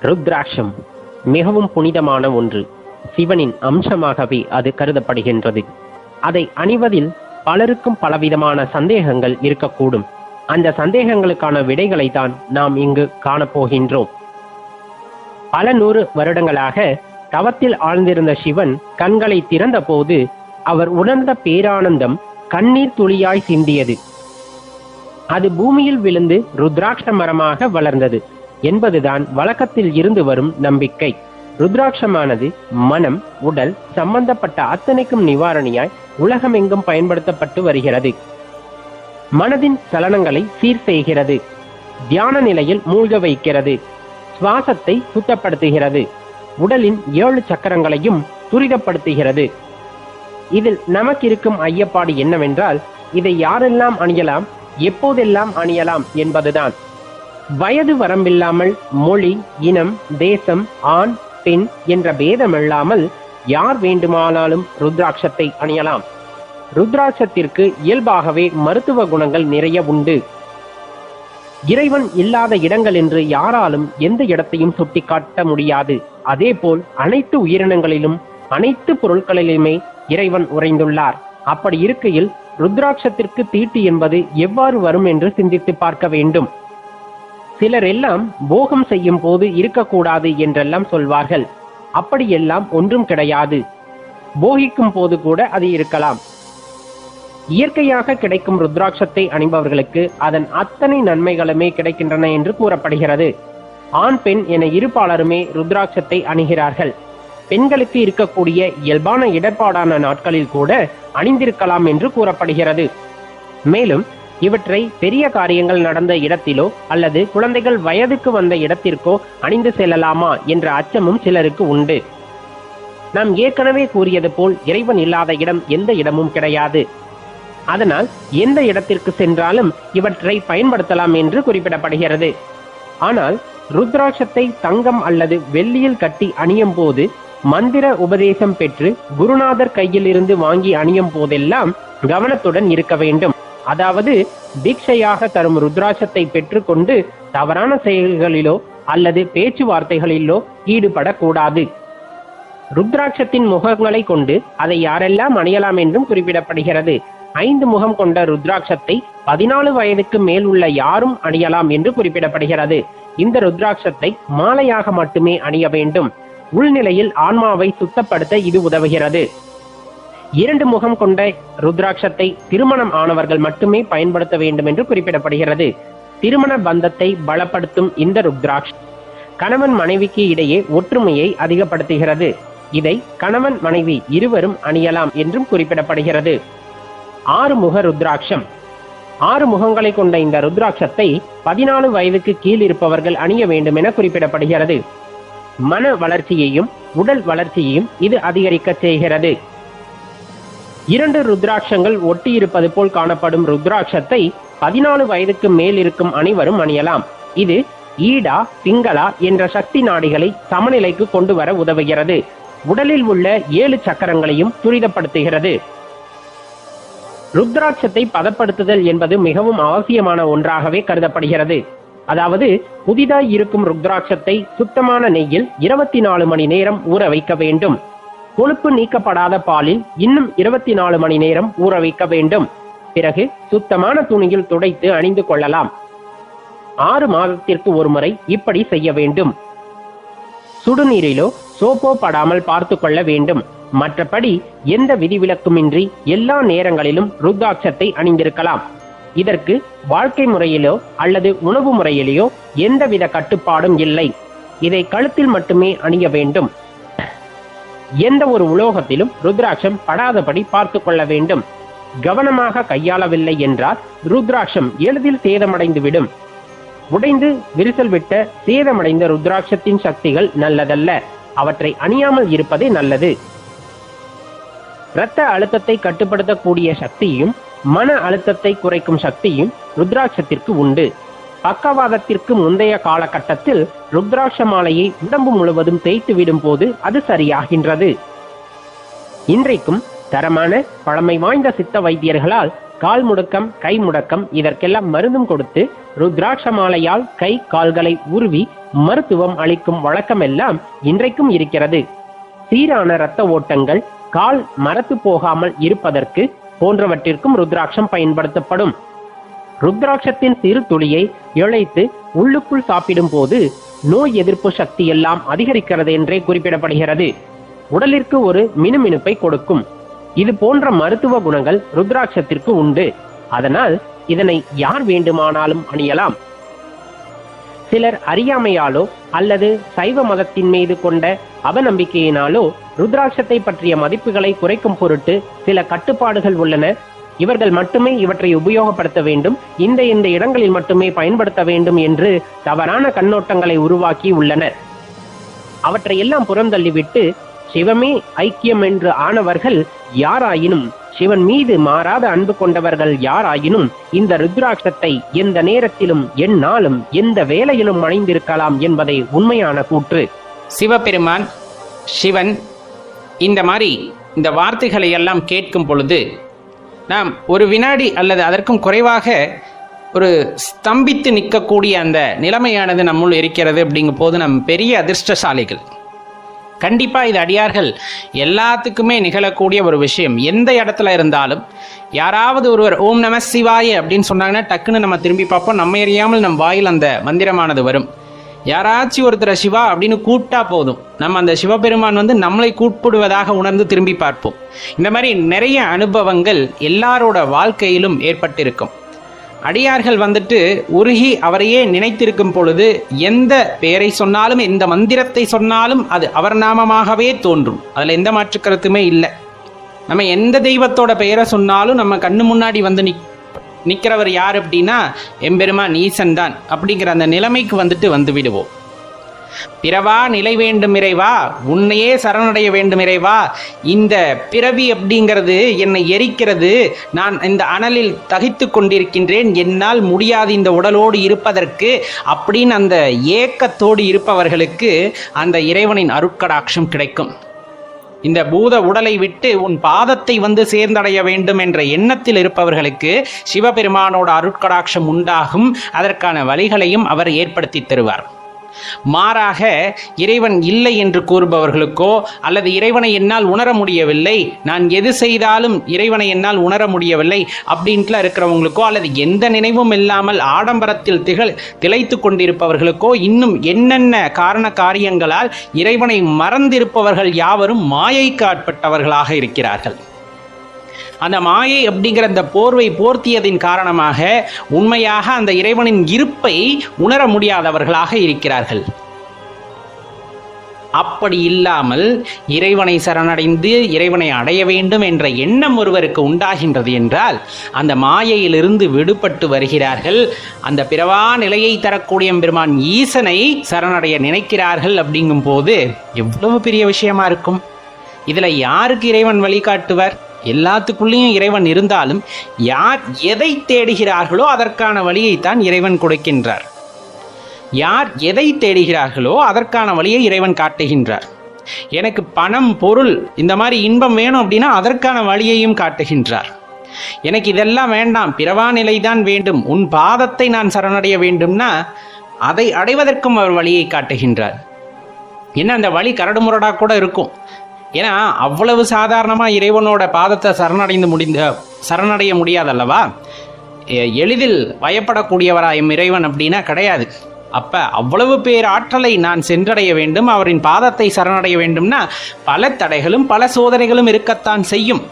ருத்ராட்சம் மிகவும் புனிதமான ஒன்று. சிவனின் அம்சமாகவே அது கருதப்படுகின்றது. அதை அணிவதில் பலருக்கும் பலவிதமான சந்தேகங்கள் இருக்கக்கூடும். அந்த சந்தேகங்களுக்கான விடைகளை தான் நாம் இங்கு காணப்போகின்றோம். பல 100 வருடங்களாக தவத்தில் ஆழ்ந்திருந்த சிவன் கண்களை திறந்த போது அவர் உணர்ந்த பேரானந்தம் கண்ணீர் துளியாய் சிந்தியது. அது பூமியில் விழுந்து ருத்ராட்ச மரமாக வளர்ந்தது என்பதுதான் வழக்கத்தில் இருந்து வரும் நம்பிக்கை. ருத்ராட்சமானது மனம், உடல் சம்பந்தப்பட்ட அத்தனைக்கும் நிவாரணியாய் உலகமெங்கும் பயன்படுத்தப்பட்டு வருகிறது. மனதின் சலனங்களை சீர் செய்கிறது, தியான நிலையில் மூழ்க வைக்கிறது, சுவாசத்தை சுத்தப்படுத்துகிறது, உடலின் 7 சக்கரங்களையும் துரிதப்படுத்துகிறது. இதில் நமக்கு இருக்கும் ஐயப்பாடு என்னவென்றால், இதை யாரெல்லாம் அணியலாம், எப்போதெல்லாம் அணியலாம் என்பதுதான். வயது வரம்பில்லாமல், மொழி, இனம், தேசம், ஆண் பெண் என்ற பேதமில்லாமல் யார் வேண்டுமானாலும் ருத்ராட்சத்தை அணியலாம். ருத்ராட்சத்திற்கு இயல்பாகவே மருத்துவ குணங்கள் நிறைய உண்டு. இறைவன் இல்லாத இடங்கள் என்று யாராலும் எந்த இடத்தையும் சுட்டிக்காட்ட முடியாது. அதேபோல் அனைத்து உயிரினங்களிலும் அனைத்து பொருட்களிலுமே இறைவன் உறைந்துள்ளார். அப்படி இருக்கையில் ருத்ராட்சத்திற்கு தீட்டு என்பது எவ்வாறு வரும் என்று சிந்தித்து பார்க்க வேண்டும். சிலர் எல்லாம் போகம் செய்யும் போது இருக்கக்கூடாது என்றெல்லாம் சொல்வார்கள். அப்படியெல்லாம் ஒன்றும் கிடையாது. போகிக்கும் போது கூட அது இருக்கலாம். இயற்கையாக கிடைக்கும் ருத்ராட்சத்தை அணிபவர்களுக்கு அதன் அத்தனை நன்மைகளுமே கிடைக்கின்றன என்று கூறப்படுகிறது. ஆண் பெண் என இருபாலருமே ருத்ராட்சத்தை அணிகிறார்கள். பெண்களுக்கு இருக்கக்கூடிய இயல்பான இடர்பாடான நாட்களில் கூட அணிந்திருக்கலாம் என்று கூறப்படுகிறது. மேலும் இவற்றை பெரிய காரியங்கள் நடந்த இடத்திலோ அல்லது குழந்தைகள் வயதுக்கு வந்த இடத்திற்கோ அணிந்து செல்லலாமா என்ற அச்சமும் சிலருக்கு உண்டு. நாம் ஏற்கனவே கூறியது போல் இறைவன் இல்லாத இடம் எந்த இடமும் கிடையாது. அதனால் எந்த இடத்திற்கு சென்றாலும் இவற்றை பயன்படுத்தலாம் என்று குறிப்பிடப்படுகிறது. ஆனால் ருத்ராட்சத்தை தங்கம் அல்லது வெள்ளியில் கட்டி அணியும் போது, மந்திர உபதேசம் பெற்று குருநாதர் கையில் இருந்து வாங்கி அணியும் போதெல்லாம் கவனத்துடன் இருக்க வேண்டும். அதாவது தீட்சையாக தரும் ருத்ராட்சத்தை பெற்றுக்கொண்டு தவறான செயல்களிலோ அல்லது பேச்சுவார்த்தைகளிலோ ஈடுபடக்கூடாது. ருத்ராட்சத்தின் முகங்களை கொண்டு அதை யாரெல்லாம் அணியலாம் என்றும் குறிப்பிடப்படுகிறது. 5 முகம் கொண்ட ருத்ராட்சத்தை 14 வயதுக்கு மேல் உள்ள யாரும் அணியலாம் என்று குறிப்பிடப்படுகிறது. இந்த ருத்ராட்சத்தை மாலையாக மட்டுமே அணிய வேண்டும். உள்நிலையில் ஆன்மாவை சுத்தப்படுத்த இது உதவுகிறது. 2 முகம் கொண்ட ருத்ராட்சத்தை திருமணம் ஆனவர்கள் மட்டுமே பயன்படுத்த வேண்டும் என்று குறிப்பிடப்படுகிறது. திருமண பந்தத்தை பலப்படுத்தும் இந்த ருத்ராட்சம் கணவன் மனைவிக்கு இடையே ஒற்றுமையை அதிகப்படுத்துகிறது. இதை கணவன் மனைவி இருவரும் அணியலாம் என்றும் குறிப்பிடப்படுகிறது. 6 முக ருத்ராட்சம். 6 முகங்களை கொண்ட இந்த ருத்ராட்சத்தை 14 வயதுக்கு கீழ் இருப்பவர்கள் அணிய வேண்டும் என குறிப்பிடப்படுகிறது. மன வளர்ச்சியையும் உடல் வளர்ச்சியையும் இது அதிகரிக்க செய்கிறது. 2 ருத்ராட்சங்கள் ஒட்டி இருப்பது போல் காணப்படும் ருத்ராட்சத்தை 14 வயதுக்கு மேல் இருக்கும் அனைவரும் அணியலாம். இது ஈடா பிங்களா என்ற சக்தி நாடிகளை சமநிலைக்கு கொண்டு வர உதவுகிறது. உடலில் உள்ள 7 சக்கரங்களையும் துரிதப்படுத்துகிறது. ருத்ராட்சத்தை பதப்படுத்துதல் என்பது மிகவும் அவசியமான ஒன்றாகவே கருதப்படுகிறது. அதாவது புதிதாய் இருக்கும் ருத்ராட்சத்தை சுத்தமான நெய்யில் 24 மணி நேரம் ஊற வைக்க வேண்டும். கொழுப்பு நீக்கப்படாத பாலில் இன்னும் 24 மணி நேரம் ஊற வைக்க வேண்டும். பிறகு சுத்தமான துணியில் துடைத்து அணிந்து கொள்ளலாம். 6 மாதத்திற்கு ஒரு முறை இப்படி செய்ய வேண்டும். சுடுநீரிலோ சோப்போ படாமல் பார்த்து கொள்ள வேண்டும். மற்றபடி எந்த விதிவிலக்குமின்றி எல்லா நேரங்களிலும் ருத்ராட்சத்தை அணிந்திருக்கலாம். இதற்கு வாழ்க்கை முறையிலோ அல்லது உணவு முறையிலேயோ எந்தவித கட்டுப்பாடும் இல்லை. இதை கழுத்தில் மட்டுமே அணிய வேண்டும். எந்த ஒரு உலோகத்திலும் ருத்ராட்சம் படாதபடி பார்த்து கொள்ள வேண்டும். கவனமாக கையாளவில்லை என்றால் ருத்ராட்சம் எளிதில் சேதமடைந்துவிடும். உடைந்து விரிசல் விட்ட சேதமடைந்த ருத்ராட்சத்தின் சக்திகள் நல்லதல்ல. அவற்றை அணியாமல் இருப்பதே நல்லது. இரத்த அழுத்தத்தை கட்டுப்படுத்தக்கூடிய சக்தியும் மன அழுத்தத்தை குறைக்கும் சக்தியும் ருத்ராட்சத்திற்கு உண்டு. பக்கவாதத்திற்கு முந்தைய காலகட்டத்தில் ருத்ராட்ச மாலையை உடம்பு முழுவதும் தேய்த்து விடும் போது அது சரியாகின்றது. இன்றைக்கும் தரமான பழமை வாய்ந்த சித்த வைத்தியர்களால் கால் முடக்கம், கை முடக்கம் இதற்கெல்லாம் மருந்தும் கொடுத்து ருத்ராட்ச மாலையால் கை கால்களை உருவி மருத்துவம் அளிக்கும் வழக்கமெல்லாம் இன்றைக்கும் இருக்கிறது. சீரான இரத்த ஓட்டங்கள், கால் மரத்து போகாமல் இருப்பதற்கு போன்றவற்றிற்கும் ருத்ராட்சம் பயன்படுத்தப்படும். ருத்ராட்சத்தின் சிறு துளியை இழைத்து உள்ளுக்குள் சாப்பிடும் போது நோய் எதிர்ப்பு சக்தி எல்லாம் அதிகரிக்கிறது என்றே குறிப்பிடப்படுகிறது. உடலிற்கு ஒரு மினுமினுப்பை கொடுக்கும். இது போன்ற மருத்துவ குணங்கள் ருத்ராட்சத்திற்கு உண்டு. அதனால் இதனை யார் வேண்டுமானாலும் அணியலாம். சிலர் அறியாமையாலோ அல்லது சைவ மதத்தின் மீது கொண்ட அவநம்பிக்கையினாலோ ருத்ராட்சத்தை பற்றிய மதிப்புகளை குறைக்கும் பொருட்டு சில கட்டுப்பாடுகள் உள்ளன. இவர்கள் மட்டுமே இவற்றை உபயோகப்படுத்த வேண்டும், இந்த இடங்களில் மட்டுமே பயன்படுத்த வேண்டும் என்று தவறான கண்ணோட்டங்களை உருவாக்கி உள்ளனர். அவற்றை எல்லாம் புறந்தள்ளிவிட்டு சிவமே ஐக்கியம் என்று ஆனவர்கள் யாராயினும், சிவன் மீது மாறாத அன்பு கொண்டவர்கள் யாராயினும் இந்த ருத்ராட்சத்தை எந்த நேரத்திலும், எந்நாளும், எந்த வேளையிலும் அணிந்திருக்கலாம் என்பதை உண்மையான கூற்று. சிவபெருமான், சிவன் இந்த மாதிரி இந்த வார்த்தைகளை எல்லாம் கேட்கும் பொழுது நாம் ஒரு வினாடி அல்லது அதற்கும் குறைவாக ஒரு ஸ்தம்பித்து நிற்கக்கூடிய அந்த நிலைமையானது நம்முள் இருக்கிறது. அப்படிங்கும் போது நம் பெரிய அதிர்ஷ்டசாலிகள். கண்டிப்பாக இது அடியார்கள் எல்லாத்துக்குமே நிகழக்கூடிய ஒரு விஷயம். எந்த இடத்துல இருந்தாலும் யாராவது ஒருவர் ஓம் நம சிவாய அப்படின்னு சொன்னாங்கன்னா டக்குன்னு நம்ம திரும்பி பார்ப்போம். நம்ம அறியாமல் நம் வாயில் அந்த மந்திரமானது வரும். யாராச்சும் ஒருத்தரை சிவா அப்படின்னு கூப்பிட்டா போதும், நம்ம அந்த சிவபெருமான் நம்மளை கூப்பிடுவதாக உணர்ந்து திரும்பி பார்ப்போம். இந்த மாதிரி நிறைய அனுபவங்கள் எல்லாரோட வாழ்க்கையிலும் ஏற்பட்டிருக்கும். அடியார்கள் உருகி அவரையே நினைத்திருக்கும் பொழுது எந்த பெயரை சொன்னாலும், எந்த மந்திரத்தை சொன்னாலும் அது அவர் நாமமாகவே தோன்றும். அதில் எந்த மாற்று கருத்துமே இல்லை. நம்ம எந்த தெய்வத்தோட பெயரை சொன்னாலும் நம்ம கண்ணு முன்னாடி நிற்கிறவர் யார் அப்படின்னா எம்பெருமான் ஈசன் தான் அப்படிங்கிற அந்த நிலைமைக்கு வந்து விடுவோம். பிறவா நிலை வேண்டும் இறைவா, உன்னையே சரணடைய வேண்டும் இறைவா, இந்த பிறவி அப்படிங்கிறது என்னை எரிக்கிறது, நான் இந்த அனலில் தகித்து கொண்டிருக்கின்றேன், என்னால் முடியாது இந்த உடலோடு இருப்பதற்கு அப்படின்னு அந்த ஏக்கத்தோடு இருப்பவர்களுக்கு அந்த இறைவனின் அருட்கடாட்சம் கிடைக்கும். இந்த பூத உடலை விட்டு உன் பாதத்தை சேர்ந்தடைய வேண்டும் என்ற எண்ணத்தில் இருப்பவர்களுக்கு சிவபெருமானோட அருட்கடாட்சம் உண்டாகும். அதற்கான வழிகளையும் அவர் ஏற்படுத்தி தருவார். மாறாக இறைவன் இல்லை என்று கூறுபவர்களுக்கோ அல்லது இறைவனை என்னால் உணர முடியவில்லை, நான் எது செய்தாலும் இறைவனை என்னால் உணர முடியவில்லை அப்படின்ட்டுலாம் இருக்கிறவங்களுக்கோ அல்லது எந்த நினைவும் இல்லாமல் ஆடம்பரத்தில் திளைத்து கொண்டிருப்பவர்களுக்கோ இன்னும் என்னென்ன காரண காரியங்களால் இறைவனை மறந்திருப்பவர்கள் யாவரும் மாயைக்கு ஆட்பட்டவர்களாக இருக்கிறார்கள். அந்த மாயை அப்படிங்கிற அந்த போர்வை போர்த்தியதின் காரணமாக உண்மையாக அந்த இறைவனின் இருப்பை உணர முடியாதவர்களாக இருக்கிறார்கள். அப்படி இல்லாமல் இறைவனை சரணடைந்து இறைவனை அடைய வேண்டும் என்ற எண்ணம் ஒருவருக்கு உண்டாகின்றது என்றால் அந்த மாயையிலிருந்து விடுபட்டு வருகிறார்கள். அந்த பிறவா நிலையை தரக்கூடிய பெருமான் ஈசனை சரணடைய நினைக்கிறார்கள். அப்படிங்கும் போது எவ்வளவு பெரிய விஷயமா இருக்கும். இதுல யாருக்கு இறைவன் வழிகாட்டுவர்? எல்லாத்துக்குள்ளேயும் இறைவன் இருந்தாலும் யார் எதை தேடுகிறார்களோ அதற்கான வழியைத்தான் இறைவன் கொடுக்கின்றார். யார் எதை தேடுகிறார்களோ அதற்கான வழியை இறைவன் காட்டுகின்றார். எனக்கு பணம், பொருள், இந்த மாதிரி இன்பம் வேணும் அப்படின்னா அதற்கான வழியையும் காட்டுகின்றார். எனக்கு இதெல்லாம் வேண்டாம், பிறவா நிலைதான் வேண்டும், உன் பாதத்தை நான் சரணடைய வேண்டும்னா அதை அடைவதற்கும் அவர் வழியை காட்டுகின்றார். என்ன அந்த வழி கரடுமுரடாக கூட இருக்கும். ஏன்னா அவ்வளவு சாதாரணமாக இறைவனோட பாதத்தை சரணடைய முடியாதல்லவா. எளிதில் பயப்படக்கூடியவராயும் இறைவன் அப்படின்னா கிடையாது. அப்போ அவ்வளவு பேர் ஆற்றலை நான் சென்றடைய வேண்டும், அவரின் பாதத்தை சரணடைய வேண்டும்னா பல தடைகளும் பல சோதனைகளும் இருக்கத்தான் செய்யும்.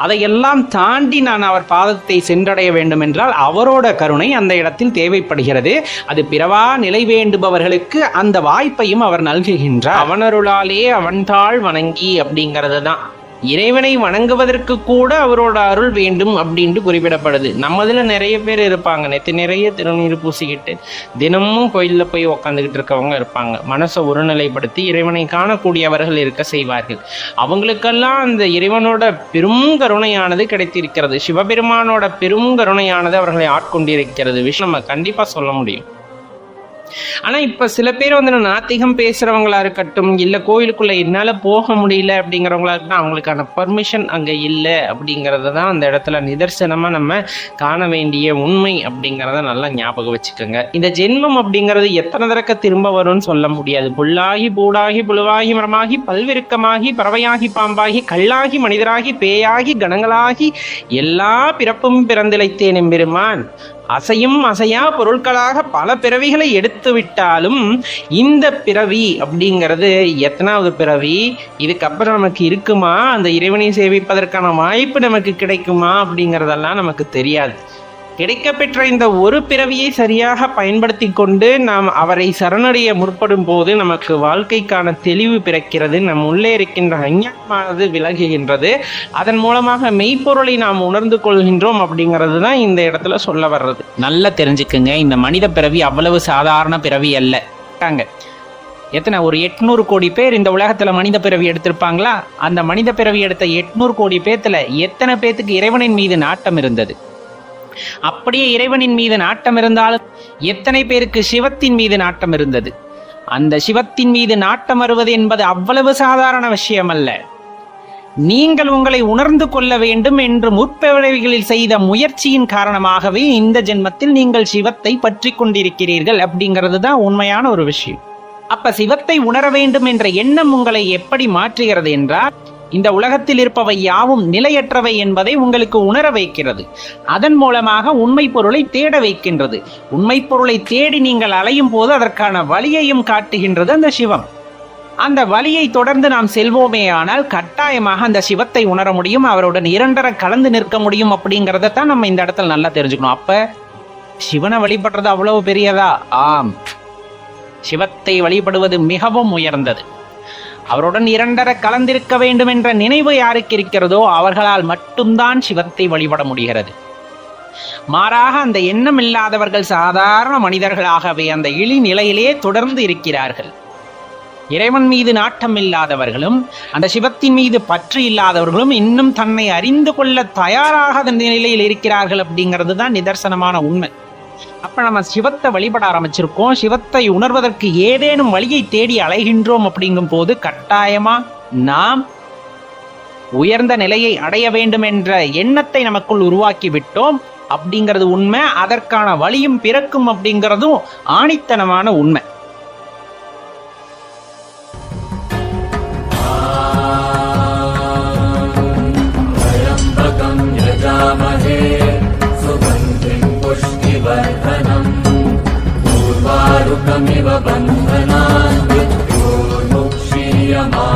அதையெல்லாம் தாண்டி நான் அவர் பாதத்தை சென்றடைய வேண்டும் என்றால் அவரோட கருணை அந்த இடத்தில் தேவைப்படுகிறது. அது பிறவா நிலை வேண்டுபவர்களுக்கு அந்த வாய்ப்பையும் அவர் நல்குகின்றார். அவனருளாலே அவன்தாள் வணங்கி அப்படிங்கிறது தான். இறைவனை வணங்குவதற்கு கூட அவரோட அருள் வேண்டும் அப்படின்ட்டு குறிப்பிடப்படுது. நம்மதுல நிறைய பேர் இருப்பாங்க, நிறைய திருநீர் பூசிக்கிட்டு தினமும் கோயிலில் போய் உக்காந்துக்கிட்டு இருக்கவங்க இருப்பாங்க. மனசை ஒருநிலைப்படுத்தி இறைவனை காணக்கூடியவர்கள் இருக்க செய்வார்கள். அவங்களுக்கெல்லாம் அந்த இறைவனோட பெரும் கருணையானது கிடைத்திருக்கிறது. சிவபெருமானோட பெரும் கருணையானது அவர்களை ஆட்கொண்டிருக்கிறது. விஷயம் நம்ம கண்டிப்பாக சொல்ல முடியும். ஆனா இப்ப சில பேர் வந்து நாத்திகம் பேசுறவங்களா இருக்கட்டும், இல்ல கோயிலுக்குள்ள என்னால போக முடியல அப்படிங்கிறவங்களா இருக்கட்டும், அவங்களுக்கான பர்மிஷன் அங்க இல்லை அப்படிங்கறத தான் அந்த இடத்துல நிதர்சனமா நம்ம காண வேண்டிய உண்மை அப்படிங்கிறத நல்லா ஞாபகம் வச்சுக்கோங்க. இந்த ஜென்மம் அப்படிங்கிறது எத்தனை தடக்க திரும்ப வரும்னு சொல்ல முடியாது. புல்லாகி பூடாகி புழுவாகி மரமாகி பல்விருக்கமாகி பறவையாகி பாம்பாகி கல்லாகி மனிதராகி பேயாகி கணங்களாகி எல்லா பிறப்பும் பிறந்திழைத்தேன் எம்பெருமான். அசையும் அசையா பொருட்களாக பல பிறவிகளை எடுத்து விட்டாலும் இந்த பிறவி அப்படிங்கிறது எத்தனாவது பிறவி, இதுக்கப்புறம் நமக்கு இருக்குமா, அந்த இறைவனை சேவிப்பதற்கான வாய்ப்பு நமக்கு கிடைக்குமா அப்படிங்கிறதெல்லாம் நமக்கு தெரியாது. கிடைக்கப்பெற்ற இந்த ஒரு பிறவியை சரியாக பயன்படுத்தி கொண்டு நாம் அவரை சரணடைய முற்படும் போது நமக்கு வாழ்க்கைக்கான தெளிவு பிறக்கிறது, நம் உள்ளே இருக்கின்ற அஞ்ஞானமானது விலகுகின்றது, அதன் மூலமாக மெய்ப்பொருளை நாம் உணர்ந்து கொள்கின்றோம் அப்படிங்கிறது தான் இந்த இடத்துல சொல்ல வர்றது. நல்லா தெரிஞ்சுக்குங்க, இந்த மனித பிறவி அவ்வளவு சாதாரண பிறவி அல்ல. எத்தனை ஒரு 800 கோடி பேர் இந்த உலகத்துல மனித பிறவி எடுத்திருப்பாங்களா? அந்த மனித பிறவி எடுத்த 800 கோடி பேத்துல எத்தனை பேத்துக்கு இறைவனின் மீது நாட்டம் இருந்தது? அப்படியே இறைவனின் மீது நாட்டம் இருந்தாலும் எத்தனை பேருக்கு சிவத்தின் மீது நாட்டம் இருந்தது? அந்த சிவத்தின் மீது நாட்டம் வருவது என்பது அவ்வளவு சாதாரண விஷயம் அல்ல. நீங்கள் உங்களை உணர்ந்து கொள்ள வேண்டும் என்று முற்பிறவிகளில் செய்த முயற்சியின் காரணமாகவே இந்த ஜென்மத்தில் நீங்கள் சிவத்தை பற்றி கொண்டிருக்கிறீர்கள் அப்படிங்கிறது தான் உண்மையான ஒரு விஷயம். அப்ப சிவத்தை உணர வேண்டும் என்ற எண்ணம் உங்களை எப்படி மாற்றுகிறது என்றால், இந்த உலகத்தில் இருப்பவை யாவும் நிலையற்றவை என்பதை உங்களுக்கு உணர வைக்கிறது. அதன் மூலமாக உண்மை பொருளை தேட வைக்கின்றது. உண்மை பொருளை தேடி நீங்கள் அலையும் போது அதற்கான வழியையும் காட்டுகின்றது அந்த சிவம். அந்த வழியை தொடர்ந்து நாம் செல்வோமே ஆனால் கட்டாயமாக அந்த சிவத்தை உணர முடியும், அவருடன் இரண்டரை கலந்து நிற்க முடியும் அப்படிங்கிறத தான் நம்ம இந்த இடத்துல நல்லா தெரிஞ்சுக்கணும். அப்ப சிவனை வழிபடுறது அவ்வளவு பெரியதா? ஆம், சிவத்தை வழிபடுவது மிகவும் உயர்ந்தது. அவருடன் இரண்டரை கலந்திருக்க வேண்டும் என்ற நினைவு யாருக்கு இருக்கிறதோ அவர்களால் மட்டும்தான் சிவத்தை வழிபட முடிகிறது. மாறாக அந்த எண்ணம் இல்லாதவர்கள் சாதாரண மனிதர்களாகவே அந்த இழி நிலையிலே தொடர்ந்து இருக்கிறார்கள். இறைவன் மீது நாட்டம் இல்லாதவர்களும் அந்த சிவத்தின் மீது பற்று இல்லாதவர்களும் இன்னும் தன்னை அறிந்து கொள்ள தயாராக நிலையில் இருக்கிறார்கள் அப்படிங்கிறது தான் நிதர்சனமான உண்மை. அப்ப நம்ம சிவத்தை வழிபட ஆரம்பிச்சிருக்கோம், சிவத்தை உணர்வதற்கு ஏதேனும் வழியை தேடி அலைகின்றோம் அப்படிங்கும் போது கட்டாயமா நாம் உயர்ந்த நிலையை அடைய வேண்டும் என்ற எண்ணத்தை நமக்குள் உருவாக்கி விட்டோம் அப்படிங்கிறது உண்மை. அதற்கான வழியும் பிறக்கும் அப்படிங்கிறதும் ஆணித்தனமான உண்மை. पूर्वारुकमिव बन्धनान् मृत्योर्मुक्षीयमामृतात्